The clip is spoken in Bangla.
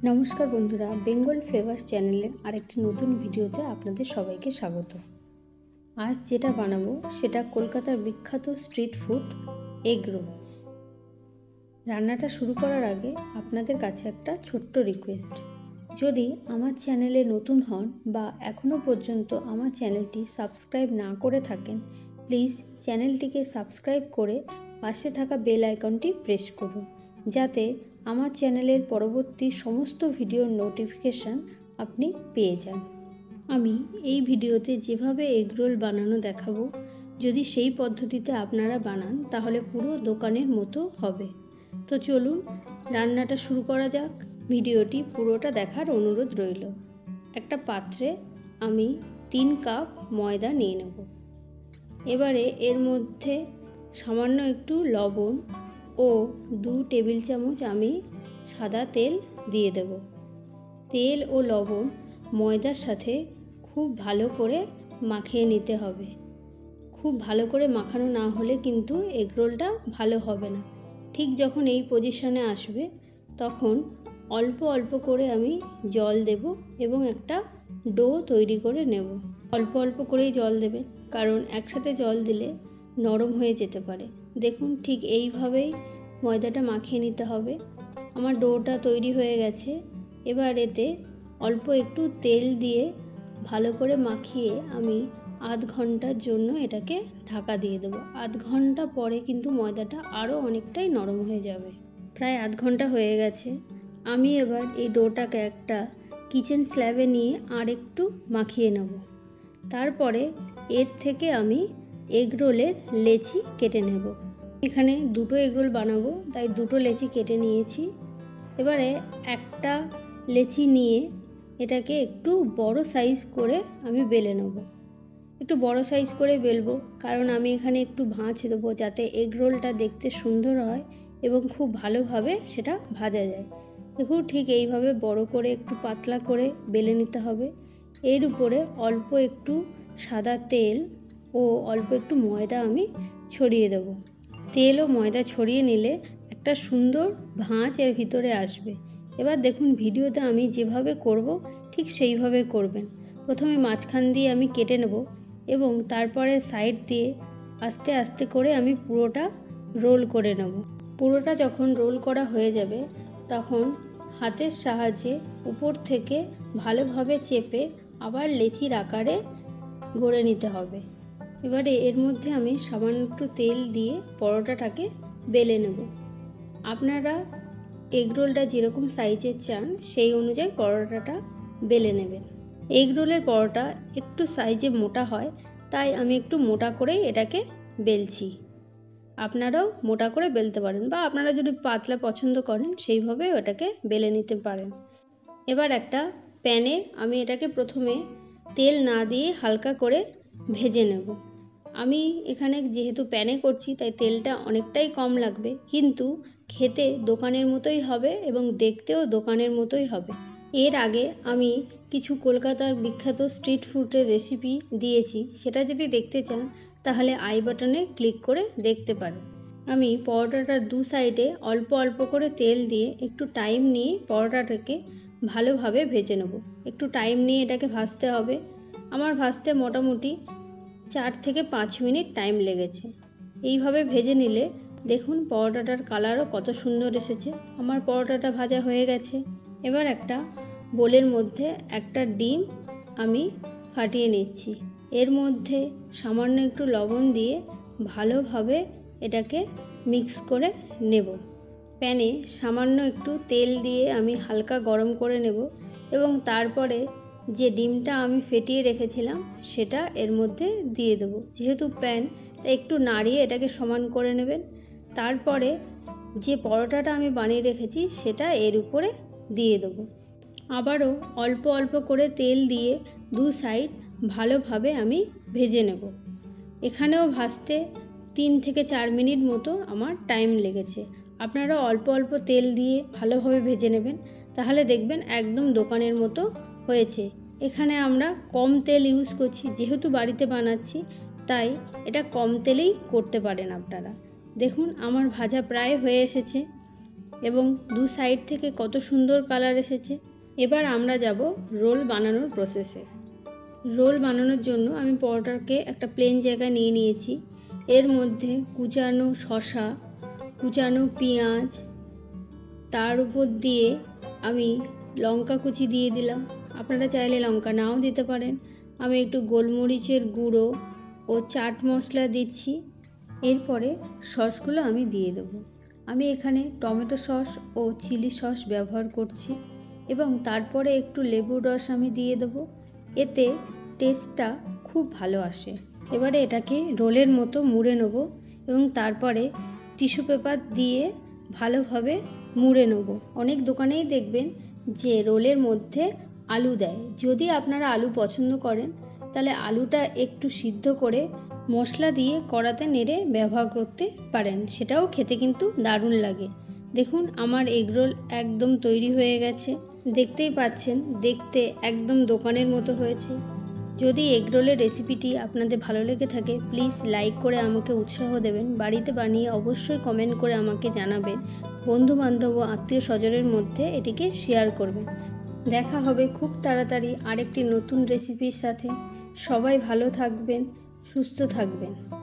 নমস্কার বন্ধুরা, বেঙ্গল ফ্লেভার্স চ্যানেলের আরেকটি নতুন ভিডিওতে আপনাদের সবাইকে স্বাগত। আজ যেটা বানাবো সেটা কলকাতার বিখ্যাত স্ট্রিট ফুড এগ রোল। রান্নাটা শুরু করার আগে আপনাদের কাছে একটা ছোট্ট রিকোয়েস্ট, যদি আমার চ্যানেলে নতুন হন বা এখনও পর্যন্ত আমার চ্যানেলটি সাবস্ক্রাইব না করে থাকেন, প্লিজ চ্যানেলটিকে সাবস্ক্রাইব করে পাশে থাকা বেল আইকনটি প্রেস করুন, যাতে আমার চ্যানেলের পরবর্তী সমস্ত ভিডিওর নোটিফিকেশান আপনি পেয়ে যান। আমি এই ভিডিওতে যেভাবে এগরোল বানানো দেখাবো, যদি সেই পদ্ধতিতে আপনারা বানান তাহলে পুরো দোকানের মতো হবে। তো চলুন রান্নাটা শুরু করা যাক। ভিডিওটি পুরোটা দেখার অনুরোধ রইল। একটা পাত্রে আমি 3 কাপ ময়দা নিয়ে নেব। এবারে এর মধ্যে সামান্য একটু লবণ ও 2 টেবিল চামচ আমি সাদা তেল দিয়ে দেব। তেল ও লবণ ময়দার সাথে খুব ভালো করে মাখিয়ে নিতে হবে। খুব ভালো করে মাখানো না হলে কিন্তু এগরোলটা ভালো হবে না। ঠিক যখন এই পজিশনে আসবে তখন অল্প অল্প করে আমি জল দেব এবং একটা ডো তৈরি করে নেব। অল্প অল্প করেই জল দেবে, কারণ একসাথে জল দিলে নরম হয়ে যেতে পারে। দেখুন ঠিক এইভাবেই ময়দাটা মাখিয়ে নিতে হবে। আমার ডোটা তৈরি হয়ে গেছে। এবার এতে অল্প একটু তেল দিয়ে ভালো করে মাখিয়ে আমি আধ ঘন্টার জন্য এটাকে ঢাকা দিয়ে দেবো। আধ ঘন্টা পরে কিন্তু ময়দাটা আরও অনেকটাই নরম হয়ে যাবে। প্রায় আধ ঘন্টা হয়ে গেছে। আমি এবার এই ডোটাকে একটা কিচেন স্ল্যাবে নিয়ে আর একটু মাখিয়ে নেব। তারপরে এর থেকে আমি এগরোলের লেচি কেটে নেব। এখানে 2টো এগরোল বানাবো, তাই 2টো লেচি কেটে নিয়েছি। এবারে একটা লেচি নিয়ে এটাকে একটু বড় সাইজ করে আমি বেলে নেব। একটু বড় সাইজ করে বেলবো, কারণ আমি এখানে একটু ভাঁজ দেবো যাতে এগরোলটা দেখতে সুন্দর হয় এবং খুব ভালোভাবে সেটা ভাজা যায়। দেখুন ঠিক এইভাবে বড় করে একটু পাতলা করে বেলে নিতে হবে। এর উপরে অল্প একটু সাদা তেল ও অল্প একটু ময়দা আমি ছড়িয়ে দেব। তেল ও ময়দা ছড়িয়ে নিলে একটা সুন্দর ভাঁজ এর ভিতরে আসবে। এবার দেখুন ভিডিওতে আমি যেভাবে করব ঠিক সেইভাবে করবেন। প্রথমে মাঝখান দিয়ে আমি কেটে নেব এবং তারপরে সাইড দিয়ে আস্তে আস্তে করে আমি পুরোটা রোল করে নেব। পুরোটা যখন রোল করা হয়ে যাবে তখন হাতের সাহায্যে উপর থেকে ভালোভাবে চেপে আবার লেচির আকারে গড়ে নিতে হবে। এবারে এর মধ্যে আমি সামান্য একটু তেল দিয়ে পরোটাটাকে বেলে নেব। আপনারা এগরোলটা যেরকম সাইজের চান সেই অনুযায়ী পরোটাটা বেলে নেবেন। এগরোলের পরোটা একটু সাইজে মোটা হয়, তাই আমি একটু মোটা করেই এটাকে বেলছি। আপনারাও মোটা করে বেলতে পারেন, বা আপনারা যদি পাতলা পছন্দ করেন সেইভাবে ওটাকে বেলে নিতে পারেন। এবার একটা প্যানে আমি এটাকে প্রথমে তেল না দিয়ে হালকা করে ভেজে নেব। আমি এখানে যেহেতু প্যানে করছি তাই তেলটা অনেকটাই কম লাগবে, কিন্তু খেতে দোকানের মতোই হবে এবং দেখতেও দোকানের মতোই হবে। এর আগে আমি কিছু কলকাতার বিখ্যাত স্ট্রিট ফুডের রেসিপি দিয়েছি, সেটা যদি দেখতে চান তাহলে আই বাটনে ক্লিক করে দেখতে পারেন। আমি পরোটাটার 2 সাইডে অল্প অল্প করে তেল দিয়ে একটু টাইম নিয়ে পরোটাটাকে ভালোভাবে ভেজে নেব। একটু টাইম নিয়ে এটাকে ভাজতে হবে। আমার ভাজতে মোটামুটি 4 থেকে 5 মিনিট টাইম লেগেছে। এইভাবে ভেজে নিলে দেখুন পরোটাটার কালারও কত সুন্দর এসেছে। আমার পরোটাটা ভাজা হয়ে গেছে। এবার একটা বোলের মধ্যে একটা ডিম আমি ফাটিয়ে নিচ্ছি। এর মধ্যে সামান্য একটু লবণ দিয়ে ভালোভাবে এটাকে মিক্স করে নেব। প্যানে সামান্য একটু তেল দিয়ে আমি হালকা গরম করে নেব এবং তারপরে যে ডিমটা আমি ফেটিয়ে রেখেছিলাম সেটা এর মধ্যে দিয়ে দেবো। যেহেতু প্যান, তাই একটু নাড়িয়ে এটাকে সমান করে নেবেন। তারপরে যে পরোটাটা আমি বানিয়ে রেখেছি সেটা এর উপরে দিয়ে দেবো। আবারও অল্প অল্প করে তেল দিয়ে 2 সাইড ভালোভাবে আমি ভেজে নেব। এখানেও ভাজতে 3 থেকে 4 মিনিট মতো আমার টাইম লেগেছে। আপনারা অল্প অল্প তেল দিয়ে ভালোভাবে ভেজে নেবেন, তাহলে দেখবেন একদম দোকানের মতো হয়েছে। এখানে আমরা কম তেল ইউজ করছি, যেহেতু বাড়িতে বানাচ্ছি তাই এটা কম তেলেই করতে পারেন আপনারা। দেখুন আমার ভাজা প্রায় হয়ে এসেছে। এবং দু সাইড থেকে কত সুন্দর কালার এসেছে। এবার আমরা যাব রোল বানানোর প্রসেসে। রোল বানানোর জন্য আমি পরোটাকে একটা প্লেন জায়গায় নিয়ে নিয়েছি। এর মধ্যে কুচানো শসা, কুচানো পেঁয়াজ, তার উপর দিয়ে আমি লঙ্কা কুচি দিয়ে দিলাম। আপনারা চাইলে লঙ্কা নাও দিতে পারেন। আমি একটু গোলমরিচের গুঁড়ো ও চাট মশলা দিচ্ছি। এরপরে সসগুলো আমি দিয়ে দেবো। আমি এখানে টমেটো সস ও চিলি সস ব্যবহার করছি এবং তারপরে একটু লেবুর রস আমি দিয়ে দেবো। এতে টেস্টটা খুব ভালো আসে। এবারে এটাকে রোলের মতো মুড়ে নেব এবং তারপরে টিস্যু পেপার দিয়ে ভালোভাবে মুড়ে নেব। অনেক দোকানেই দেখবেন যে রোলের মধ্যে আলু দেয়। যদি আপনারা আলু পছন্দ করেন তাহলে আলুটা একটু সিদ্ধ করে মশলা দিয়ে কড়াতে নেড়ে ব্যবহার করতে পারেন, সেটাও খেতে কিন্তু দারুণ লাগে। দেখুন আমার এগরোল একদম তৈরি হয়ে গেছে। দেখতেই পাচ্ছেন, দেখতে একদম দোকানের মতো হয়েছে। যদি এগরোলের রেসিপিটি আপনাদের ভালো লেগে থাকে প্লিজ লাইক করে আমাকে উৎসাহ দেবেন। বাড়িতে বানিয়ে অবশ্যই কমেন্ট করে আমাকে জানাবেন। বন্ধুবান্ধব ও আত্মীয় স্বজনের মধ্যে এটিকে শেয়ার করবেন। দেখা হবে খুব তাড়াতাড়ি আরেকটি নতুন রেসিপির সাথে। সবাই ভালো থাকবেন, সুস্থ থাকবেন।